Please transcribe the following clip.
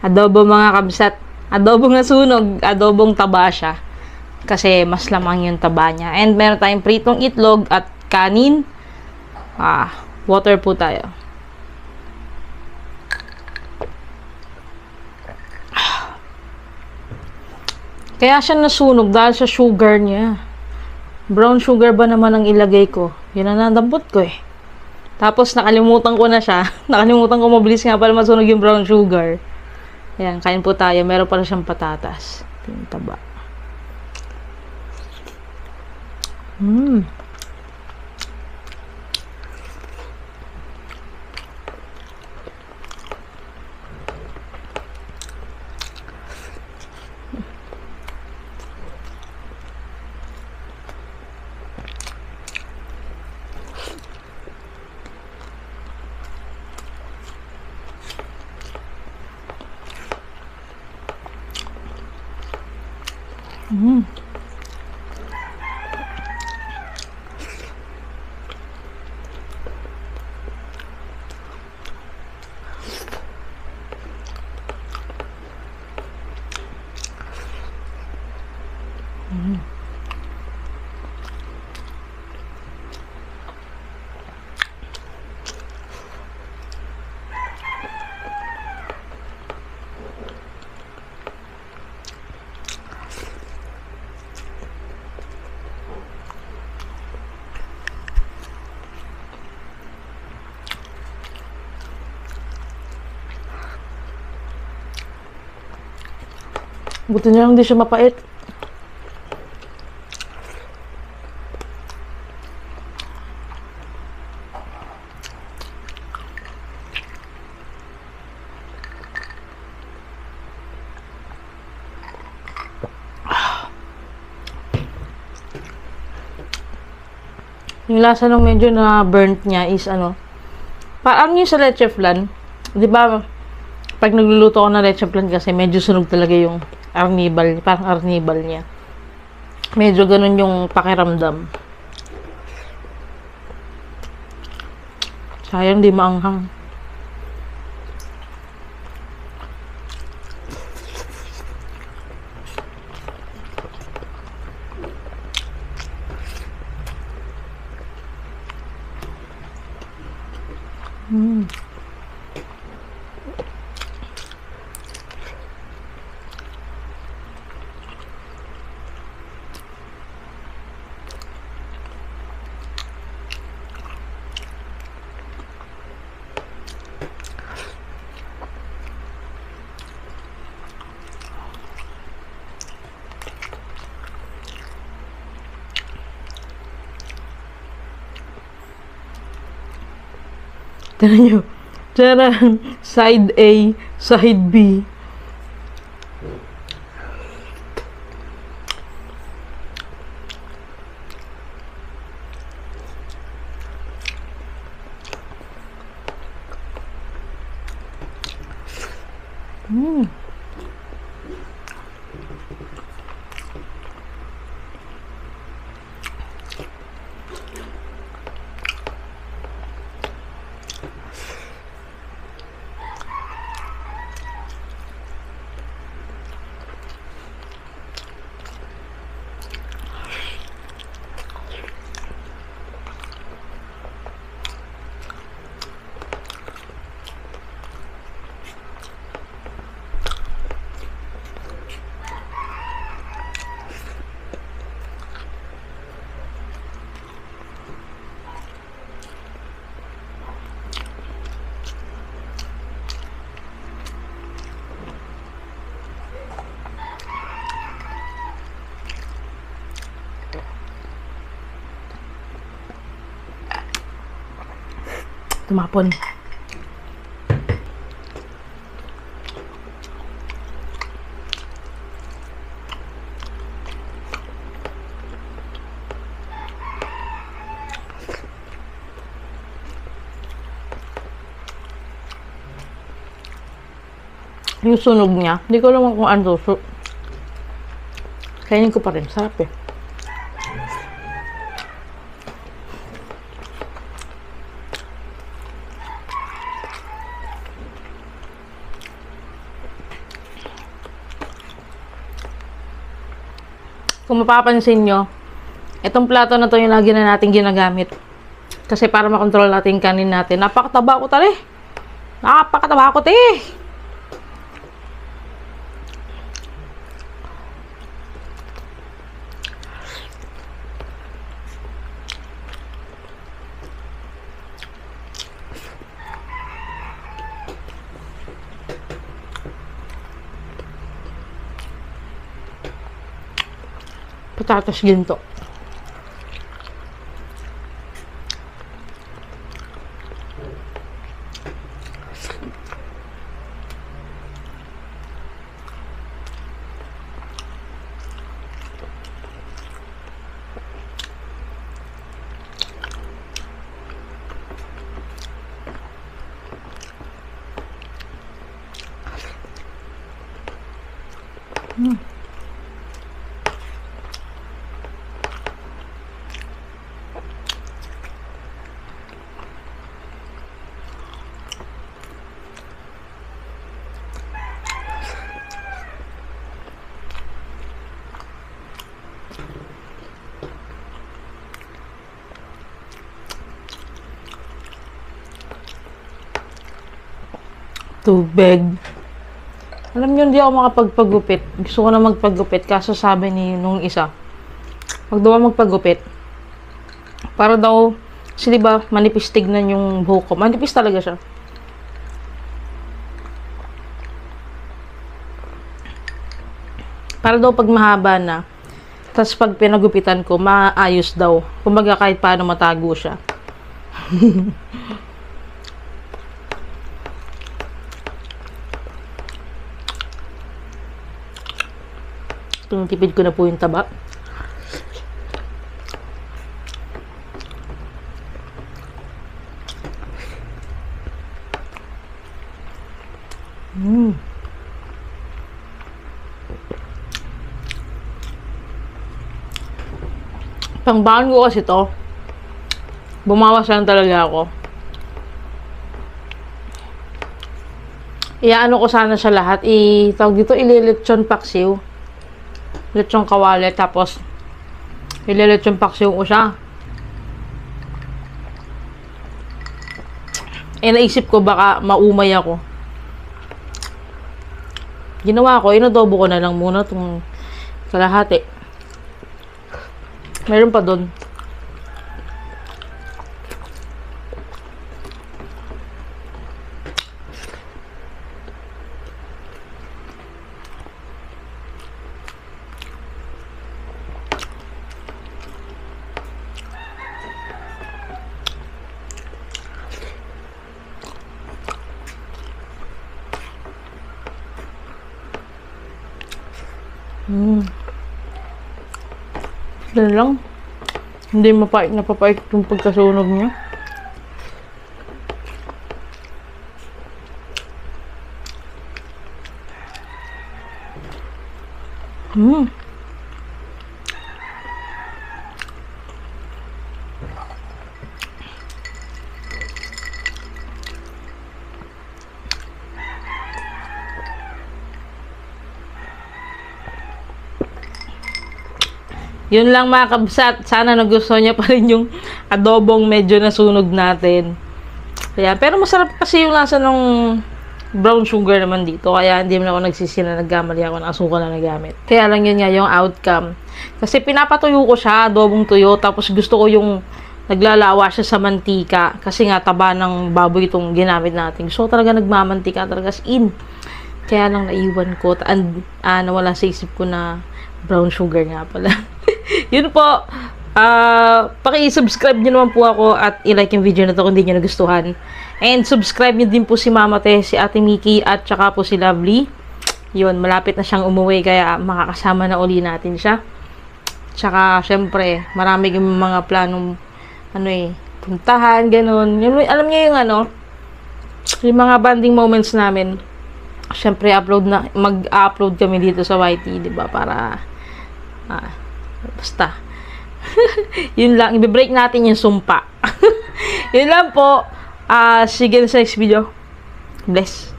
Adobo mga kabsat. Adobong nasunog, adobong taba siya. Kasi mas lamang yung taba niya. And meron tayong pritong itlog at kanin. Water po tayo. Kaya siya nasunog dahil sa sugar niya. Brown sugar ba naman ang ilagay ko? Yun ang nadampot ko eh. Tapos nakalimutan ko na siya. Nakalimutan ko mabilis nga pala masunog yung brown sugar. Ayan, kain po tayo. Meron pala siyang patatas. Yung taba. Buti na lang hindi siya mapait. Yung lasa ng medyo na burnt niya is ano, parang yung sa leche flan. Di ba, pag nagluluto ako ng leche flan kasi medyo sunog talaga yung arnibal, parang arnibal niya. Medyo ganun yung pakiramdam. Sayang di maanghang. Tignan nyo. Charang. Side A, side B. Tumapon. Yung sunog niya, hindi ko alam kung ano. Kainin ko pa rin. Sarap eh. Kung mapapansin nyo, itong plato na to yung lagi na natin ginagamit. Kasi para makontrol natin yung kanin natin. Napakataba ko tali. Napakataba ko te. Patatas ginto. Tubig. Alam niyo, hindi ako makapagpagupit. Gusto ko na magpagupit. Kaso sabi ni nung isa, wag daw ako magpagupit. Para daw, kasi diba, manipis tignan yung buhok ko. Manipis talaga siya. Para daw pag mahaba na, tapos pag pinagupitan ko, maayos daw. Kumbaga kahit paano matago siya. Tinitipid ko na po yung taba. Pangbaon ko kasi to. Bumawas lang talaga ako. Iyaano ko sana sa lahat. Tawag dito, ililitsyon paksiw. Lechong kawali, tapos ililitsyon paksiw ko siya. Naisip ko baka maumay ako. Ginawa ko, inadobo ko na lang muna itong kalahati. Meron pa doon. Yan lang. Hindi mapait na papait yung pagkasunog niya. Yun lang mga kabsat. Sana nagustuhan niya pa rin yung adobong medyo nasunog natin. Kaya, pero masarap kasi yung lasa ng brown sugar naman dito. Kaya hindi naman ako nagsisina, nagkamali ako ng asukal na nagamit. Kaya lang yun nga yung outcome. Kasi pinapatuyo ko siya, adobong tuyo. Tapos gusto ko yung naglalawa siya sa mantika. Kasi nga taba ng baboy itong ginamit natin. So talaga nagmamantika talaga as in. Kaya lang naiwan ko. Nawala sa isip ko na brown sugar nga pala. Yun po. Paki-subscribe nyo naman po ako at i-like yung video na to kung hindi nyo nagustuhan. And subscribe nyo din po si Mama Te, si Ate Mickey at saka po si Lovely. Yun, malapit na siyang umuwi kaya makakasama na uli natin siya. Tsaka syempre, marami yung mga planong puntahan, ganun. Yung, alam niyo yung yung mga bonding moments namin. Syempre, mag-upload kami dito sa YT, 'di ba? Para basta. Yun lang, i-break natin yung sumpa. Yun lang po. Sige sa next video. Bless.